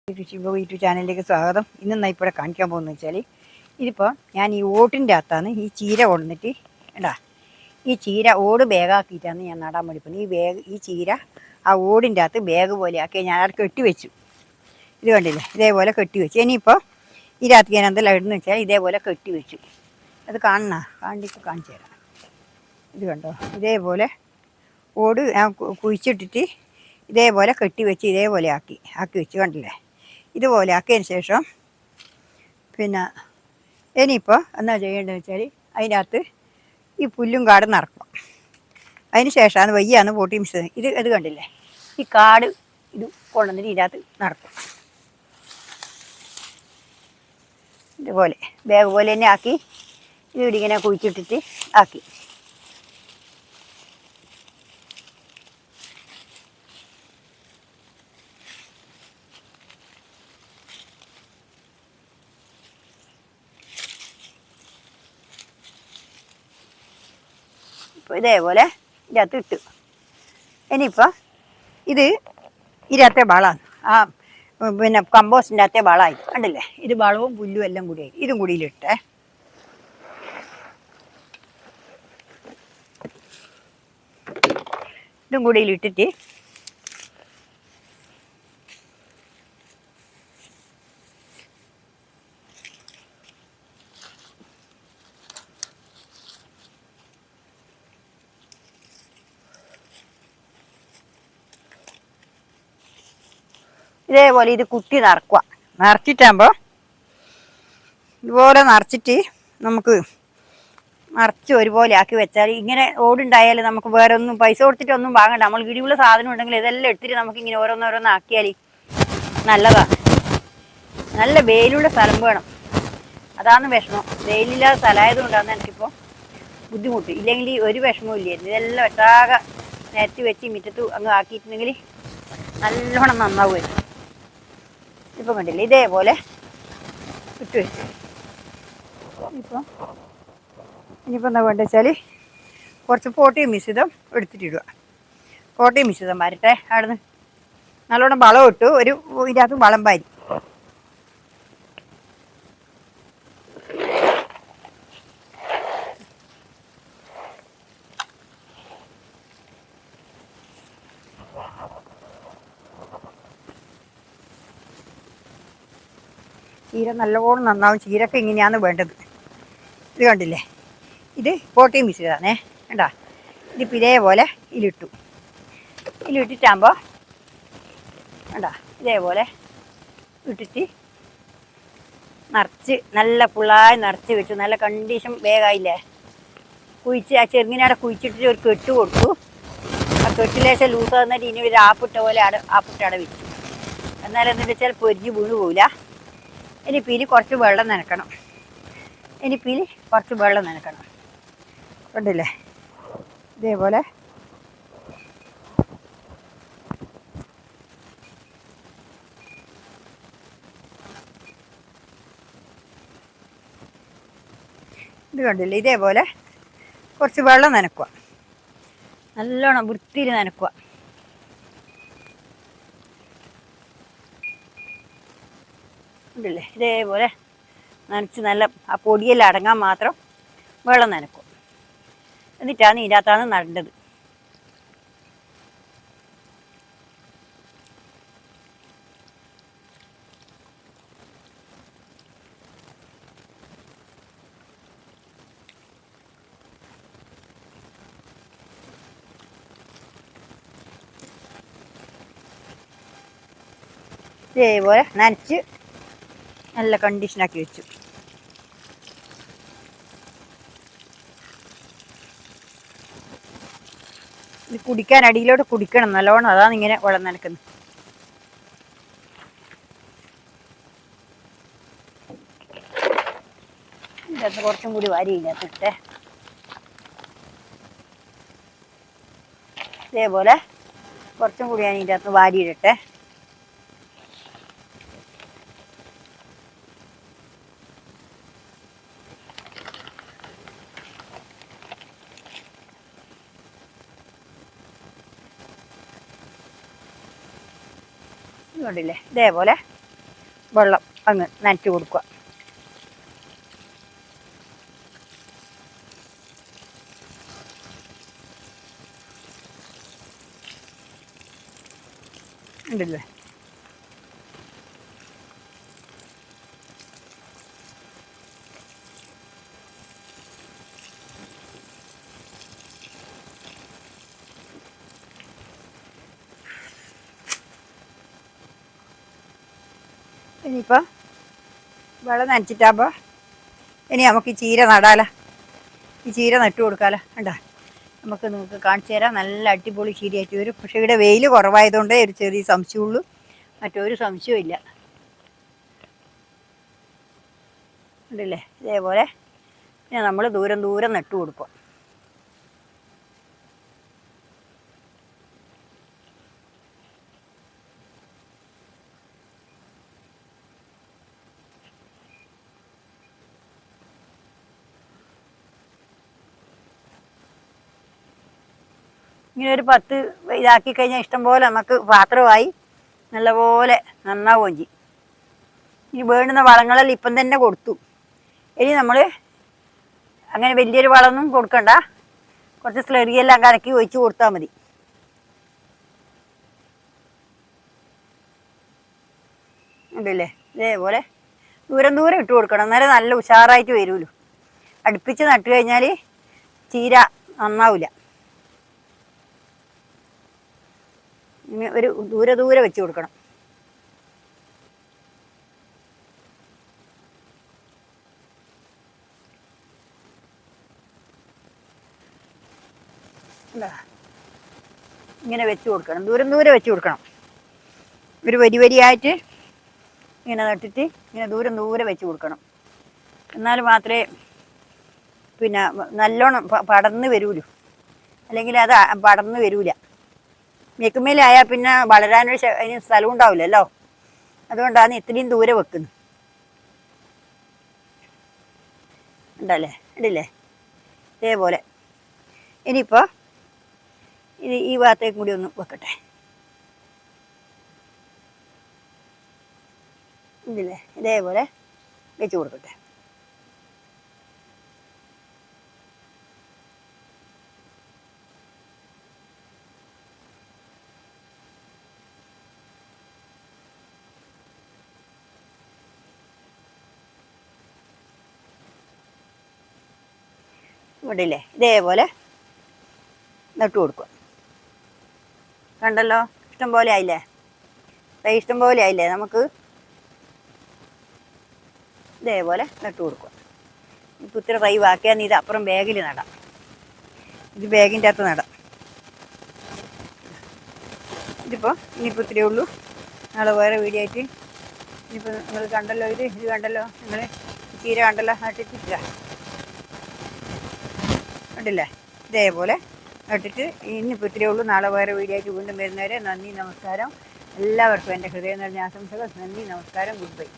YouTube ചാനലിലേക്ക് സ്വാഗതം. ഇന്ന് ഇപ്പോൾ കാണിക്കാൻ പോകുന്നത് വെച്ചാൽ ഇതിപ്പോൾ ഞാൻ ഈ ഓട്ടിൻ്റെ അകത്താണ് ഈ ചീര കൊണ്ടുവന്നിട്ട് ഉണ്ടാ ഈ ചീര ഓട് ബാഗാക്കിയിട്ടാണ് ഞാൻ നടാൻ വേണ്ടി പോകുന്നത്. ഈ ചീര ആ ഓടിൻ്റെ അകത്ത് ബാഗ് പോലെ ആക്കി ഞാൻ അവിടെ കെട്ടി വെച്ചു. ഇത് കണ്ടില്ലേ, ഇതേപോലെ കെട്ടി വെച്ചു. ഇനിയിപ്പോൾ ഈ രാത്രി ഞാൻ എന്തെല്ലാം ഇടുന്നു വെച്ചാൽ ഇതേപോലെ കെട്ടി വെച്ചു. അത് കാണിച്ചു തരാം. ഇത് കണ്ടോ, ഇതേപോലെ ഓട് ഞാൻ കുഴിച്ചിട്ടിട്ട് ഇതേപോലെ കെട്ടി വെച്ച് ഇതേപോലെ ആക്കി വെച്ച് കണ്ടില്ലേ. ഇതുപോലെ ആക്കിയതിന് ശേഷം പിന്നെ ഇനിയിപ്പോൾ എന്നാ ചെയ്യേണ്ടതെന്ന് വെച്ചാൽ അതിനകത്ത് ഈ പുല്ലും കാടും നിറക്കും. അതിന് ശേഷമാണ് വയ്യാന്ന് പോട്ടി മിക്സ് ഇത് കണ്ടില്ലേ, ഈ കാട് ഇത് കൊണ്ടുവന്നിട്ട് ഇതിനകത്ത് നടക്കും. ഇതുപോലെ ബാഗ് പോലെ തന്നെ ആക്കി ഇതിവിടെ ഇങ്ങനെ കുഴിച്ചിട്ടിട്ട് ആക്കി. ഇപ്പോൾ ഇതേപോലെ ഇതിനകത്ത് ഇട്ടു. ഇനിയിപ്പോൾ ഇതിനകത്തെ വളമാണ്, ആ പിന്നെ കമ്പോസ്റ്റിൻ്റെ അകത്തെ വളമായി കണ്ടില്ലേ. ഇത് വളവും പുല്ലും എല്ലാം കൂടിയായി. ഇതും കൂടിയിലിട്ടേ, ഇതും കൂടിയിലിട്ടിട്ട് ഇതേപോലെ ഇത് കുത്തി നിറക്കുക. നിറച്ചിട്ടാകുമ്പോൾ ഇതുപോലെ നിറച്ചിട്ട് നമുക്ക് നിറച്ച് ഒരുപോലെ ആക്കി വെച്ചാൽ ഇങ്ങനെ ഓടുണ്ടായാൽ നമുക്ക് വേറെ ഒന്നും പൈസ കൊടുത്തിട്ടൊന്നും വാങ്ങണ്ട. നമ്മൾ ഇടിയുള്ള സാധനം ഉണ്ടെങ്കിൽ ഇതെല്ലാം എടുത്തിട്ട് നമുക്കിങ്ങനെ ഓരോന്നോരോന്ന് ആക്കിയാൽ നല്ലതാണ്. നല്ല വെയിലുള്ള സ്ഥലം വേണം, അതാണ് വിഷമം. വെയിലില്ലാത്ത സ്ഥലമായതുകൊണ്ടാണ് എനിക്കിപ്പോൾ ബുദ്ധിമുട്ട്. ഇല്ലെങ്കിൽ ഒരു വിഷമവും ഇല്ലായിരുന്നു. ഇതെല്ലാം ഒട്ടാകെ നിരത്തി വെച്ച് മുറ്റത്ത് അങ്ങ് ആക്കിയിട്ടുണ്ടെങ്കിൽ നല്ലോണം നന്നാവുമായിരുന്നു. ഇപ്പം കണ്ടില്ലേ, ഇതേപോലെ ഇട്ട് വെച്ചു. ഇനിയിപ്പോൾ എന്താ വേണ്ടത് വെച്ചാൽ കുറച്ച് പോട്ടിയും മിശ്രിതം എടുത്തിട്ടിടുക. പോട്ടിയും മിശ്രിതം വരട്ടെ. അവിടുന്ന് നല്ലോണം വളം ഇട്ടു. ഇതിനകത്ത് വളം വാരി ചീര നല്ലോണം നന്നാവും. ചീരക്ക് ഇങ്ങനെയാണ് വേണ്ടത്. ഇത് കണ്ടില്ലേ, ഇത് പോട്ടിയും മിശ്രിതാണേ. കണ്ടാ, ഇതിപ്പോൾ ഇതേപോലെ ഇതിലിട്ടിട്ടാകുമ്പോൾ കണ്ടാ ഇതേപോലെ ഇട്ടിട്ട് നിറച്ച് നല്ല ഫുള്ളായി നിറച്ച് വെച്ചു. നല്ല കണ്ടീഷൻ ബാഗായില്ലേ. ആ ചെറുങ്ങിനവിടെ കുഴിച്ചിട്ടിട്ട് ഒരു കെട്ട് കൊടുത്തു. ആ കെട്ടിലേശം ലൂസ് തന്നിട്ട് ഇനി ഒരു ആപ്പിട്ട പോലെ ആപ്പിട്ടവിടെ വെച്ചു. എന്നാലും എന്താ വെച്ചാൽ പൊരിഞ്ഞ് വീണ് പോവില്ല. ഇനിയിപ്പോൾ ഇതിൽ കുറച്ച് വെള്ളം നനക്കണം. കണ്ടില്ലേ, ഇതേപോലെ ഇത് കണ്ടില്ലേ, ഇതേപോലെ കുറച്ച് വെള്ളം നനക്കുക. നല്ലോണം വൃത്തിയിൽ നനക്കുക. ഉണ്ടല്ലേ, ഇതേപോലെ നനച്ച് നല്ല ആ പൊടിയെല്ലാം അടങ്ങാൻ മാത്രം വെള്ളം നനക്കും. എന്നിട്ടാണ് ഇതിനകത്താണ് നടേണ്ടത്. ഇതേപോലെ നനച്ച് നല്ല കണ്ടീഷനാക്കി വെച്ചു. ഇത് കുടിക്കാൻ അടിയിലോട്ട് കുടിക്കണം നല്ലോണം, അതാണ് ഇങ്ങനെ വെള്ളം നനക്കുന്നത്. ഇതിനകത്ത് കുറച്ചും കൂടി വാരിയില്ലാത്തിട്ടെ. ഇതേപോലെ കുറച്ചും കൂടി ഞാൻ ഇതിൻ്റെ അകത്ത് വാരിയിടട്ടെ. കണ്ടില്ലേ, ഇതേപോലെ വെള്ളം അങ്ങ് നനച്ച് കൊടുക്കുക. ഉണ്ടല്ലേ. ഇനിയിപ്പോൾ വെള്ളം നനച്ചിട്ടാകുമ്പോൾ ഇനി നമുക്ക് ഈ ചീര നടാലോ. ഈ ചീര നട്ടു കൊടുക്കാമല്ലോ. കണ്ടാ, നിങ്ങൾക്ക് കാണിച്ചു തരാം. നല്ല അടിപൊളി ചീരയായിട്ട് വരും. പക്ഷേ ഇവിടെ വെയിൽ കുറവായതുകൊണ്ടേ ഒരു ചെറിയ സംശയമുള്ളൂ, മറ്റൊരു സംശയവും ഇല്ല. ഉണ്ടല്ലേ, ഇതേപോലെ പിന്നെ നമ്മൾ ദൂരം ദൂരം നട്ടു കൊടുക്കുക. ഇങ്ങനെ ഒരു 10 ഇതാക്കി കഴിഞ്ഞാൽ ഇഷ്ടംപോലെ നമുക്ക് പാത്രമായി നല്ലപോലെ നന്നാവുകയും ചെയ്യും. ഈ വേണ്ടുന്ന വളങ്ങളെല്ലാം ഇപ്പം തന്നെ കൊടുത്തു. ഇനി നമ്മൾ അങ്ങനെ വലിയൊരു വളമൊന്നും കൊടുക്കണ്ട, കുറച്ച് സ്ലറിയെല്ലാം കലക്കി ഒഴിച്ച് കൊടുത്താൽ മതി. ഉണ്ടല്ലേ, ഇതേപോലെ ദൂരം ദൂരം ഇട്ട് കൊടുക്കണം, എന്നാലേ നല്ല ഉഷാറായിട്ട് വരുമല്ലോ. അടുപ്പിച്ച് നട്ട് കഴിഞ്ഞാൽ ചീര നന്നാവില്ല. ഇങ്ങനെ ഒരു ദൂരെ ദൂരെ വെച്ച് കൊടുക്കണം. ഇങ്ങനെ വെച്ച് കൊടുക്കണം, ദൂരം ദൂരെ വെച്ച് കൊടുക്കണം. ഒരു വരി വരിയായിട്ട് ഇങ്ങനെ നട്ടിട്ട് ഇങ്ങനെ ദൂരം ദൂരെ വെച്ച് കൊടുക്കണം. എന്നാൽ മാത്രമേ പിന്നെ നല്ലോണം പടർന്ന് വരൂലൂ, അല്ലെങ്കിൽ അത് പടർന്ന് വരൂല. മേക്കുമേലായാൽ പിന്നെ വളരാനൊരു അതിന് സ്ഥലം ഉണ്ടാവില്ലല്ലോ. അതുകൊണ്ടാണ് ഇത്രയും ദൂരെ വെക്കുന്നത്. ഉണ്ടല്ലേ, ഉണ്ടല്ലേ, ഇതേപോലെ. ഇനിയിപ്പോൾ ഇത് ഈ ഭാഗത്തേക്കും കൂടി ഒന്ന് വെക്കട്ടെ. ഇല്ലേ, ഇതേപോലെ വെച്ച് കൊടുക്കട്ടെ. ഇവിടില്ലേ, ഇതേപോലെ നട്ടു കൊടുക്കുക. കണ്ടല്ലോ, ഇഷ്ടം പോലെ ആയില്ലേ, ഇഷ്ടം പോലെ ആയില്ലേ. നമുക്ക് ഇതേപോലെ നട്ടു കൊടുക്കുക. ഇപ്പം ഇത്ര തൈ ബാക്കിയാൽ ഇത് അപ്പുറം ബാഗിൽ നടാം, ഇത് ബാഗിൻ്റെ അകത്ത് നടാം. ഇതിപ്പോൾ ഇനിയിപ്പോൾ ഇത്രയേ ഉള്ളൂ. നാളെ വേറെ വീഡിയോ ആയിട്ട്. ഇനിയിപ്പോൾ നിങ്ങൾ കണ്ടല്ലോ, ഇത് കണ്ടല്ലോ, നിങ്ങൾ ചീര കണ്ടല്ലോ നട്ടിട്ടില്ല, കണ്ടില്ലേ. ഇതേപോലെ നട്ടിട്ട് ഇന്നിപ്പോൾ ഇത്രയേ ഉള്ളൂ. നാളെ വേറെ വീഡിയോ ആയിട്ട് വീണ്ടും വരുന്നവരെ നന്ദി, നമസ്കാരം. എല്ലാവർക്കും എൻ്റെ ഹൃദയം നിറഞ്ഞ ആശംസകൾ. നന്ദി, നമസ്കാരം, ഗുഡ് ബൈ.